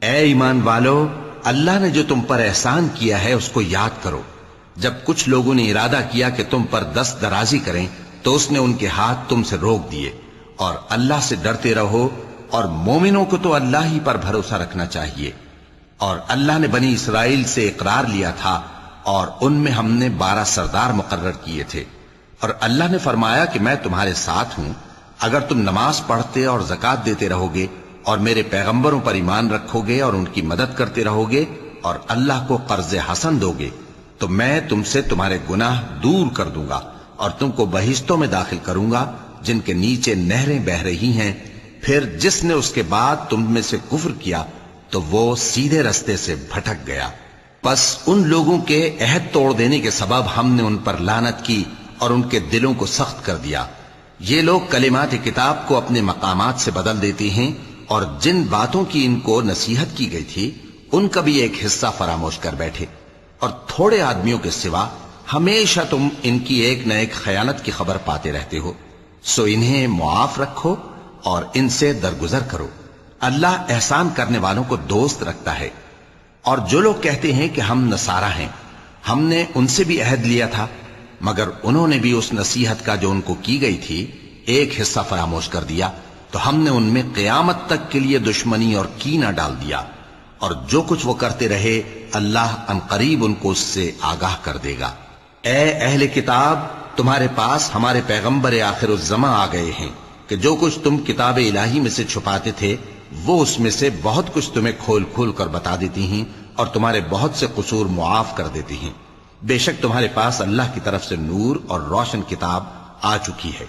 اے ایمان والو، اللہ نے جو تم پر احسان کیا ہے اس کو یاد کرو۔ جب کچھ لوگوں نے ارادہ کیا کہ تم پر دست درازی کریں تو اس نے ان کے ہاتھ تم سے روک دیے، اور اللہ سے ڈرتے رہو، اور مومنوں کو تو اللہ ہی پر بھروسہ رکھنا چاہیے۔ اور اللہ نے بنی اسرائیل سے اقرار لیا تھا، اور ان میں ہم نے 12 سردار مقرر کیے تھے، اور اللہ نے فرمایا کہ میں تمہارے ساتھ ہوں، اگر تم نماز پڑھتے اور زکوٰۃ دیتے رہو گے اور میرے پیغمبروں پر ایمان رکھو گے اور ان کی مدد کرتے رہو گے اور اللہ کو قرض حسن دو گے تو میں تم سے تمہارے گناہ دور کر دوں گا اور تم کو بہشتوں میں داخل کروں گا جن کے نیچے نہریں بہہ رہی ہیں۔ پھر جس نے اس کے بعد تم میں سے کفر کیا تو وہ سیدھے رستے سے بھٹک گیا۔ پس ان لوگوں کے عہد توڑ دینے کے سبب ہم نے ان پر لعنت کی اور ان کے دلوں کو سخت کر دیا۔ یہ لوگ کلمات کتاب کو اپنے مقامات سے بدل دیتے ہیں، اور جن باتوں کی ان کو نصیحت کی گئی تھی ان کا بھی ایک حصہ فراموش کر بیٹھے، اور تھوڑے آدمیوں کے سوا ہمیشہ تم ان کی ایک نہ ایک خیانت کی خبر پاتے رہتے ہو۔ سو انہیں معاف رکھو اور ان سے درگزر کرو۔ اللہ احسان کرنے والوں کو دوست رکھتا ہے۔ اور جو لوگ کہتے ہیں کہ ہم نصارہ ہیں، ہم نے ان سے بھی عہد لیا تھا، مگر انہوں نے بھی اس نصیحت کا جو ان کو کی گئی تھی ایک حصہ فراموش کر دیا، تو ہم نے ان میں قیامت تک کے لیے دشمنی اور کینہ ڈال دیا، اور جو کچھ وہ کرتے رہے اللہ عنقریب ان کو اس سے آگاہ کر دے گا۔ اے اہل کتاب، تمہارے پاس ہمارے پیغمبر آخر الزماں آ گئے ہیں کہ جو کچھ تم کتاب الہی میں سے چھپاتے تھے وہ اس میں سے بہت کچھ تمہیں کھول کھول کر بتا دیتی ہیں اور تمہارے بہت سے قصور معاف کر دیتی ہیں۔ بے شک تمہارے پاس اللہ کی طرف سے نور اور روشن کتاب آ چکی ہے۔